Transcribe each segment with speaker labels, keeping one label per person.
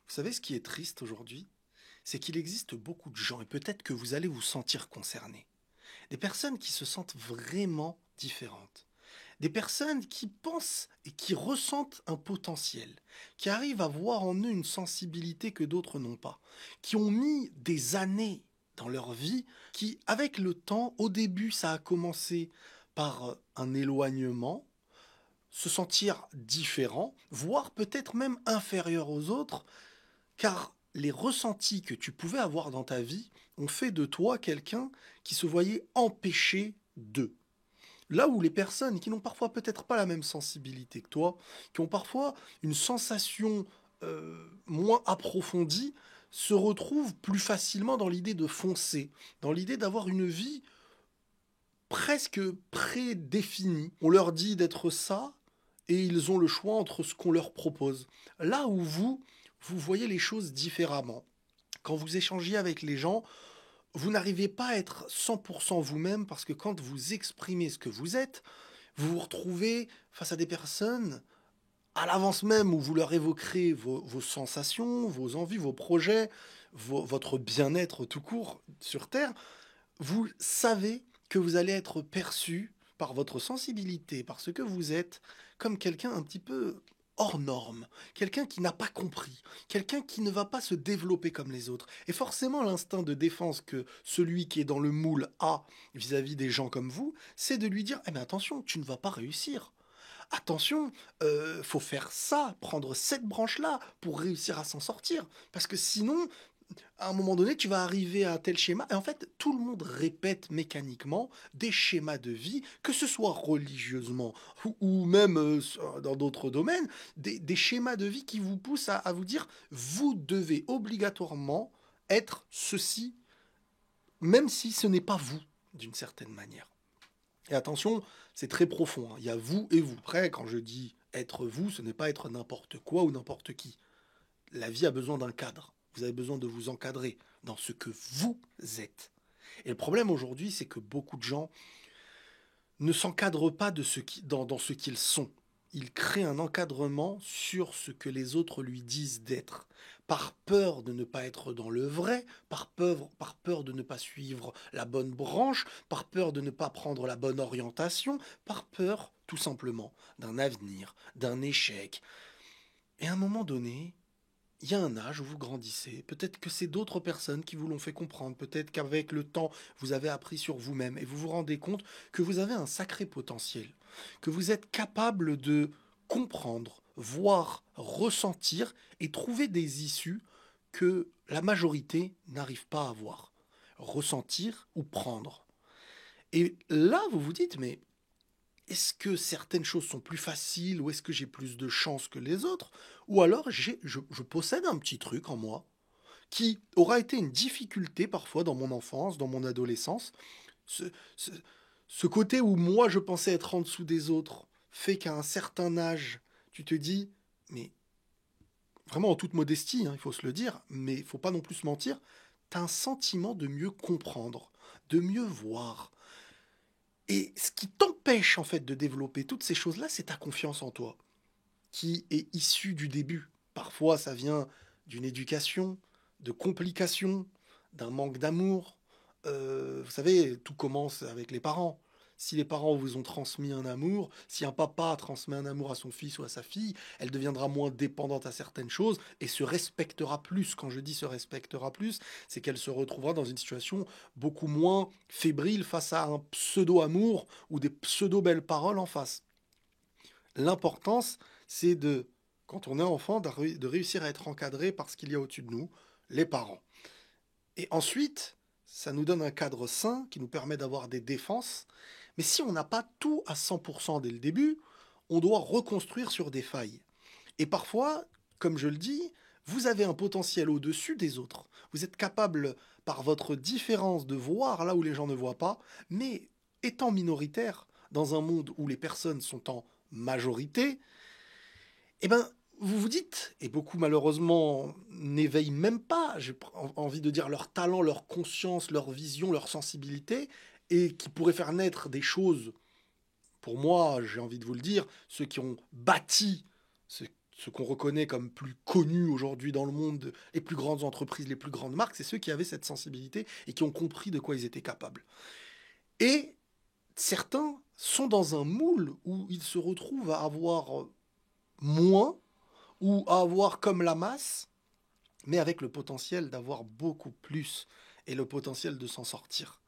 Speaker 1: Vous savez ce qui est triste aujourd'hui? C'est qu'il existe beaucoup de gens, et peut-être que vous allez vous sentir concerné. Des personnes qui se sentent vraiment différentes. Des personnes qui pensent et qui ressentent un potentiel, qui arrivent à voir en eux une sensibilité que d'autres n'ont pas, qui ont mis des années dans leur vie, qui, avec le temps, au début, ça a commencé par un éloignement, se sentir différent, voire peut-être même inférieur aux autres, car les ressentis que tu pouvais avoir dans ta vie ont fait de toi quelqu'un qui se voyait empêché d'eux. Là où les personnes qui n'ont parfois peut-être pas la même sensibilité que toi, qui ont parfois une sensation moins approfondie, se retrouvent plus facilement dans l'idée de foncer, dans l'idée d'avoir une vie presque prédéfinie. On leur dit d'être ça et ils ont le choix entre ce qu'on leur propose. Là où vous voyez les choses différemment. Quand vous échangez avec les gens, vous n'arrivez pas à être 100% vous-même parce que quand vous exprimez ce que vous êtes, vous vous retrouvez face à des personnes à l'avance même où vous leur évoquerez vos sensations, vos envies, vos projets, votre bien-être tout court sur Terre. Vous savez que vous allez être perçu par votre sensibilité, par ce que vous êtes, comme quelqu'un un petit peu hors norme, quelqu'un qui n'a pas compris, quelqu'un qui ne va pas se développer comme les autres. Et forcément, l'instinct de défense que celui qui est dans le moule a vis-à-vis des gens comme vous, c'est de lui dire, eh bien attention, tu ne vas pas réussir. Attention, faut faire ça, prendre cette branche-là pour réussir à s'en sortir. Parce que sinon, à un moment donné, tu vas arriver à un tel schéma. Et en fait, tout le monde répète mécaniquement des schémas de vie, que ce soit religieusement ou même dans d'autres domaines, des schémas de vie qui vous poussent à vous dire, vous devez obligatoirement être ceci, même si ce n'est pas vous, d'une certaine manière. Et attention, c'est très profond, hein. Il y a vous et vous. Après, quand je dis être vous, ce n'est pas être n'importe quoi ou n'importe qui. La vie a besoin d'un cadre. Vous avez besoin de vous encadrer dans ce que vous êtes. Et le problème aujourd'hui, c'est que beaucoup de gens ne s'encadrent pas dans ce qu'ils sont. Ils créent un encadrement sur ce que les autres lui disent d'être, par peur de ne pas être dans le vrai, par peur de ne pas suivre la bonne branche, par peur de ne pas prendre la bonne orientation, par peur, tout simplement, d'un avenir, d'un échec. Et à un moment donné, il y a un âge où vous grandissez, peut-être que c'est d'autres personnes qui vous l'ont fait comprendre, peut-être qu'avec le temps, vous avez appris sur vous-même et vous vous rendez compte que vous avez un sacré potentiel, que vous êtes capable de comprendre, voir, ressentir et trouver des issues que la majorité n'arrive pas à voir, ressentir ou prendre. Et là, vous vous dites, mais est-ce que certaines choses sont plus faciles ou est-ce que j'ai plus de chance que les autres? Ou alors je possède un petit truc en moi qui aura été une difficulté parfois dans mon enfance, dans mon adolescence. Ce, ce- ce côté où moi je pensais être en dessous des autres fait qu'à un certain âge, tu te dis, mais vraiment en toute modestie, hein, il faut se le dire, mais il faut pas non plus se mentir, tu as un sentiment de mieux comprendre, de mieux voir, et ce qui t'empêche en fait de développer toutes ces choses-là, c'est ta confiance en toi, qui est issue du début. Parfois, ça vient d'une éducation, de complications, d'un manque d'amour. Vous savez, tout commence avec les parents. Si les parents vous ont transmis un amour, si un papa transmet un amour à son fils ou à sa fille, elle deviendra moins dépendante à certaines choses et se respectera plus. Quand je dis se respectera plus, c'est qu'elle se retrouvera dans une situation beaucoup moins fébrile face à un pseudo-amour ou des pseudo-belles paroles en face. L'importance, c'est quand on est enfant, de réussir à être encadré par ce qu'il y a au-dessus de nous, les parents. Et ensuite, ça nous donne un cadre sain qui nous permet d'avoir des défenses. Mais si on n'a pas tout à 100% dès le début, on doit reconstruire sur des failles. Et parfois, comme je le dis, vous avez un potentiel au-dessus des autres. Vous êtes capable, par votre différence, de voir là où les gens ne voient pas, mais étant minoritaire, dans un monde où les personnes sont en majorité, eh ben, vous vous dites, et beaucoup malheureusement n'éveillent même pas, j'ai envie de dire leur talent, leur conscience, leur vision, leur sensibilité, et qui pourraient faire naître des choses, pour moi, j'ai envie de vous le dire, ceux qui ont bâti ce, ce qu'on reconnaît comme plus connu aujourd'hui dans le monde, les plus grandes entreprises, les plus grandes marques, c'est ceux qui avaient cette sensibilité et qui ont compris de quoi ils étaient capables. Et certains sont dans un moule où ils se retrouvent à avoir moins ou à avoir comme la masse, mais avec le potentiel d'avoir beaucoup plus et le potentiel de s'en sortir.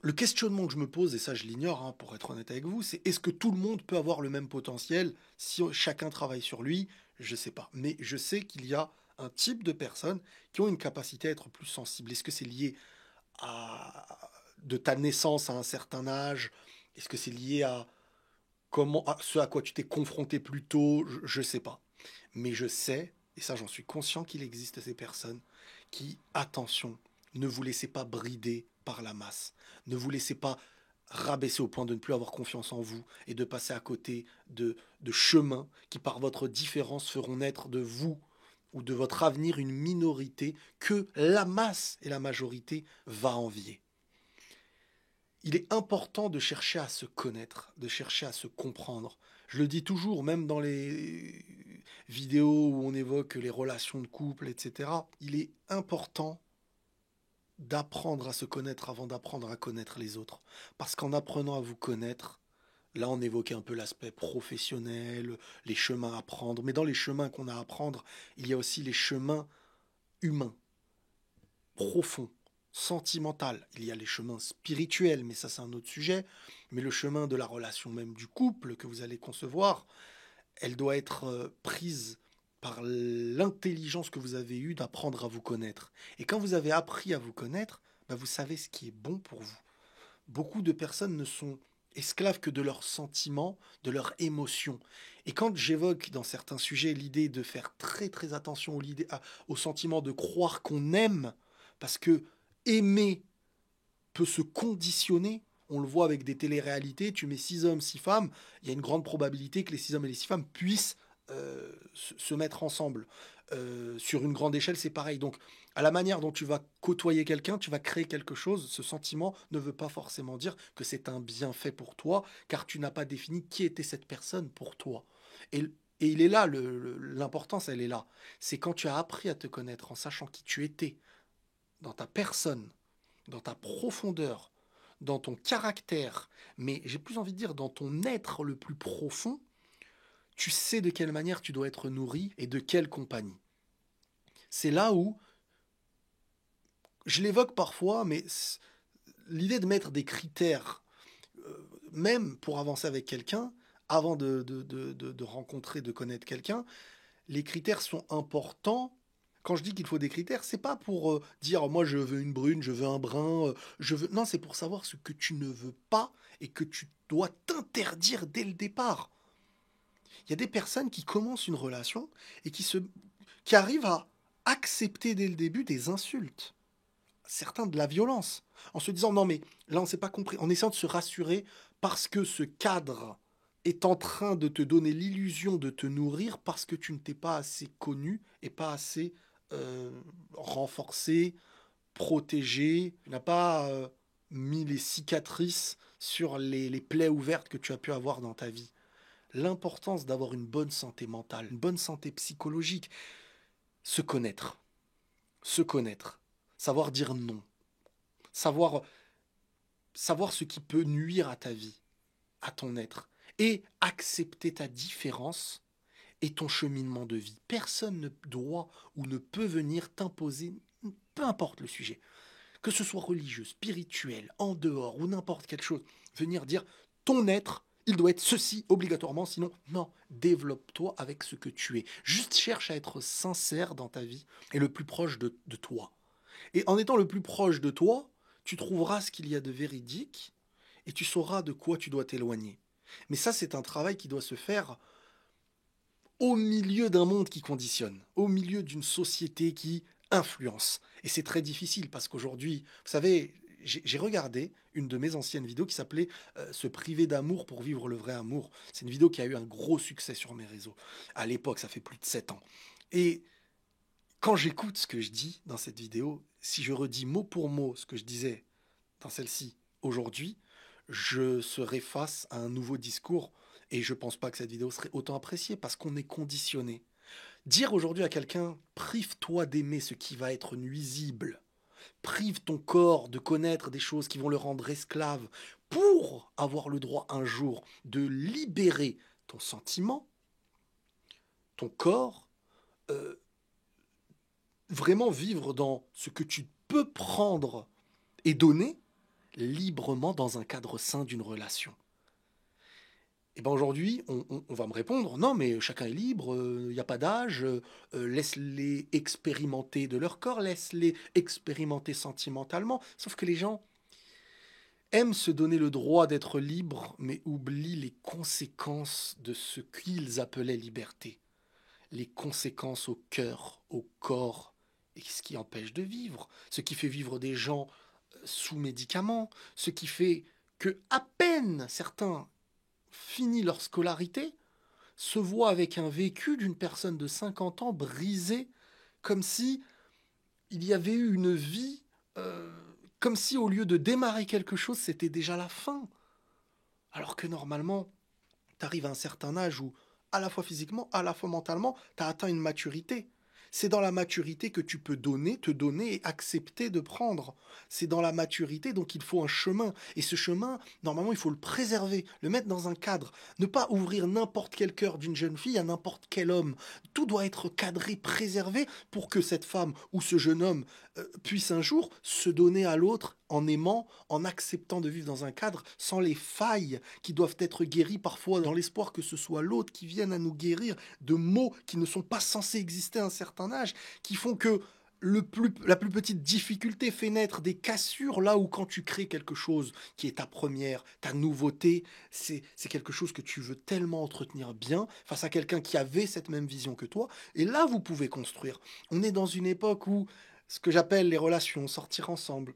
Speaker 1: Le questionnement que je me pose, et ça je l'ignore hein, pour être honnête avec vous, c'est est-ce que tout le monde peut avoir le même potentiel si chacun travaille sur lui? Je ne sais pas. Mais je sais qu'il y a un type de personnes qui ont une capacité à être plus sensibles. Est-ce que c'est lié à de ta naissance à un certain âge? Est-ce que c'est lié à à ce à quoi tu t'es confronté plus tôt? Je ne sais pas. Mais je sais, et ça j'en suis conscient, qu'il existe ces personnes qui, attention, ne vous laissez pas brider par la masse. Ne vous laissez pas rabaisser au point de ne plus avoir confiance en vous et de passer à côté de chemins qui, par votre différence, feront naître de vous ou de votre avenir une minorité que la masse et la majorité va envier. Il est important de chercher à se connaître, de chercher à se comprendre. Je le dis toujours, même dans les vidéos où on évoque les relations de couple, etc. Il est important d'apprendre à se connaître avant d'apprendre à connaître les autres. Parce qu'en apprenant à vous connaître, là on évoquait un peu l'aspect professionnel, les chemins à prendre, mais dans les chemins qu'on a à prendre, il y a aussi les chemins humains, profonds, sentimentaux. Il y a les chemins spirituels, mais ça c'est un autre sujet. Mais le chemin de la relation même du couple que vous allez concevoir, elle doit être prise par l'intelligence que vous avez eue d'apprendre à vous connaître. Et quand vous avez appris à vous connaître, bah, vous savez ce qui est bon pour vous. Beaucoup de personnes ne sont esclaves que de leurs sentiments, de leurs émotions. Et quand j'évoque dans certains sujets l'idée de faire très très attention au sentiment de croire qu'on aime, parce que aimer peut se conditionner. On le voit avec des téléréalités, tu mets 6 hommes, 6 femmes, il y a une grande probabilité que les 6 hommes et les 6 femmes puissent se mettre ensemble. Sur une grande échelle, c'est pareil. Donc, à la manière dont tu vas côtoyer quelqu'un, tu vas créer quelque chose. Ce sentiment ne veut pas forcément dire que c'est un bienfait pour toi, car tu n'as pas défini qui était cette personne pour toi. Et, et il est là, l'importance, elle est là. C'est quand tu as appris à te connaître en sachant qui tu étais, dans ta personne, dans ta profondeur, dans ton caractère, mais j'ai plus envie de dire dans ton être le plus profond, tu sais de quelle manière tu dois être nourri et de quelle compagnie. C'est là où, je l'évoque parfois, mais l'idée de mettre des critères, même pour avancer avec quelqu'un, avant de rencontrer, de connaître quelqu'un, les critères sont importants. Quand je dis qu'il faut des critères, c'est pas pour dire moi je veux une brune, je veux un brun, je veux. Non, c'est pour savoir ce que tu ne veux pas et que tu dois t'interdire dès le départ. Il y a des personnes qui commencent une relation et qui arrivent à accepter dès le début des insultes, certains de la violence, en se disant non mais là on s'est pas compris, en essayant de se rassurer parce que ce cadre est en train de te donner l'illusion de te nourrir parce que tu ne t'es pas assez connu et pas assez euh, renforcé, protégé, tu n'as pas mis les cicatrices sur les plaies ouvertes que tu as pu avoir dans ta vie. L'importance d'avoir une bonne santé mentale, une bonne santé psychologique, se connaître, se connaître, savoir dire non, savoir, savoir ce qui peut nuire à ta vie, à ton être, et accepter ta différence et ton cheminement de vie. Personne ne doit ou ne peut venir t'imposer, peu importe le sujet, que ce soit religieux, spirituel, en dehors ou n'importe quelle chose, venir dire ton être, il doit être ceci obligatoirement, sinon non, développe-toi avec ce que tu es. Juste cherche à être sincère dans ta vie et le plus proche de toi. Et en étant le plus proche de toi, tu trouveras ce qu'il y a de véridique et tu sauras de quoi tu dois t'éloigner. Mais ça, c'est un travail qui doit se faire au milieu d'un monde qui conditionne, au milieu d'une société qui influence. Et c'est très difficile parce qu'aujourd'hui, vous savez, j'ai regardé une de mes anciennes vidéos qui s'appelait Se priver d'amour pour vivre le vrai amour. C'est une vidéo qui a eu un gros succès sur mes réseaux. À l'époque, ça fait plus de 7 ans. Et quand j'écoute ce que je dis dans cette vidéo, si je redis mot pour mot ce que je disais dans celle-ci aujourd'hui, je serai face à un nouveau discours Et je pense pas que cette vidéo serait autant appréciée parce qu'on est conditionné. Dire aujourd'hui à quelqu'un, prive-toi d'aimer ce qui va être nuisible, prive ton corps de connaître des choses qui vont le rendre esclave pour avoir le droit un jour de libérer ton sentiment, ton corps, euh, vraiment vivre dans ce que tu peux prendre et donner librement dans un cadre sain d'une relation. Et ben aujourd'hui, on va me répondre, non mais chacun est libre, il n'y a pas d'âge, laisse-les expérimenter de leur corps, laisse-les expérimenter sentimentalement. Sauf que les gens aiment se donner le droit d'être libres, mais oublient les conséquences de ce qu'ils appelaient liberté. Les conséquences au cœur, au corps, et ce qui empêche de vivre, ce qui fait vivre des gens sous médicaments, ce qui fait que à peine certains finissent leur scolarité, se voient avec un vécu d'une personne de 50 ans brisé, comme si il y avait eu une vie, euh, comme si au lieu de démarrer quelque chose, c'était déjà la fin. Alors que normalement, tu arrives à un certain âge où, à la fois physiquement, à la fois mentalement, tu as atteint une maturité. C'est dans la maturité que tu peux donner, te donner et accepter de prendre. C'est dans la maturité, donc il faut un chemin. Et ce chemin, normalement, il faut le préserver, le mettre dans un cadre. Ne pas ouvrir n'importe quel cœur d'une jeune fille à n'importe quel homme. Tout doit être cadré, préservé pour que cette femme ou ce jeune homme puisse un jour se donner à l'autre en aimant, en acceptant de vivre dans un cadre sans les failles qui doivent être guéries parfois dans l'espoir que ce soit l'autre qui vienne à nous guérir de mots qui ne sont pas censés exister à un certain âge, qui font que la plus petite difficulté fait naître des cassures là où quand tu crées quelque chose qui est ta première, ta nouveauté, c'est quelque chose que tu veux tellement entretenir bien face à quelqu'un qui avait cette même vision que toi. Et là, vous pouvez construire. On est dans une époque où ce que j'appelle les relations, sortir ensemble,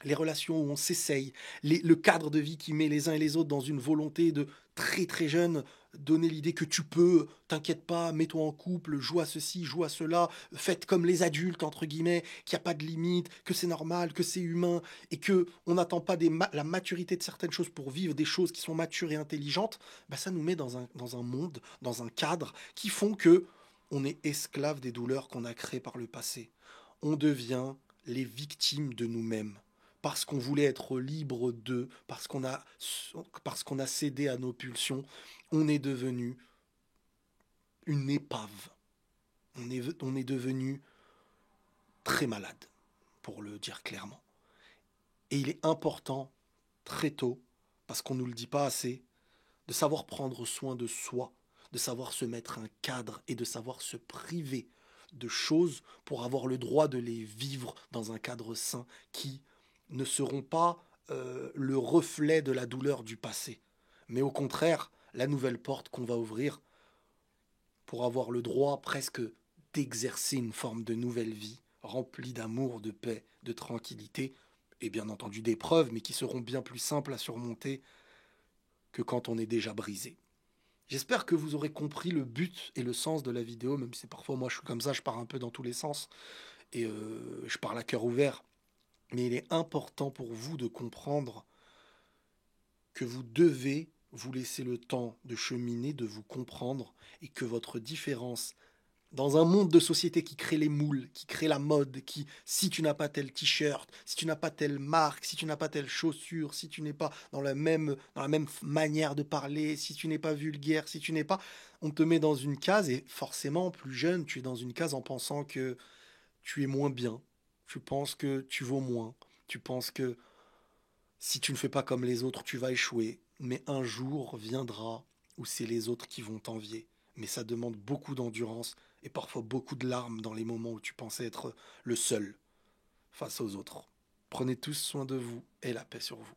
Speaker 1: les relations où on s'essaye, le cadre de vie qui met les uns et les autres dans une volonté de très très jeune donner l'idée que tu peux, t'inquiète pas, mets-toi en couple, joue à ceci, joue à cela, faites comme les adultes entre guillemets, qu'il n'y a pas de limite, que c'est normal, que c'est humain et que on n'attend pas la maturité de certaines choses pour vivre des choses qui sont matures et intelligentes. Bah ça nous met dans un monde, dans un cadre qui font que on est esclave des douleurs qu'on a créées par le passé. On devient les victimes de nous-mêmes parce qu'on voulait être libre d'eux, parce qu'on a cédé à nos pulsions, on est devenu une épave. On est devenu très malade, pour le dire clairement. Et il est important, très tôt, parce qu'on ne nous le dit pas assez, de savoir prendre soin de soi, de savoir se mettre un cadre et de savoir se priver de choses pour avoir le droit de les vivre dans un cadre sain qui ne seront pas le reflet de la douleur du passé, mais au contraire la nouvelle porte qu'on va ouvrir pour avoir le droit presque d'exercer une forme de nouvelle vie remplie d'amour, de paix, de tranquillité et bien entendu d'épreuves, mais qui seront bien plus simples à surmonter que quand on est déjà brisé. J'espère que vous aurez compris le but et le sens de la vidéo, même si parfois moi je suis comme ça, je pars un peu dans tous les sens et je parle à cœur ouvert. Mais il est important pour vous de comprendre que vous devez vous laisser le temps de cheminer, de vous comprendre et que votre différence dans un monde de société qui crée les moules, qui crée la mode, qui, si tu n'as pas tel t-shirt, si tu n'as pas telle marque, si tu n'as pas telle chaussure, si tu n'es pas dans la même manière de parler, si tu n'es pas vulgaire, si tu n'es pas... On te met dans une case et forcément, plus jeune, tu es dans une case en pensant que tu es moins bien, tu penses que tu vaux moins, tu penses que si tu ne fais pas comme les autres, tu vas échouer. Mais un jour viendra où c'est les autres qui vont t'envier. Mais ça demande beaucoup d'endurance et parfois beaucoup de larmes dans les moments où tu pensais être le seul face aux autres. Prenez tous soin de vous et la paix sur vous.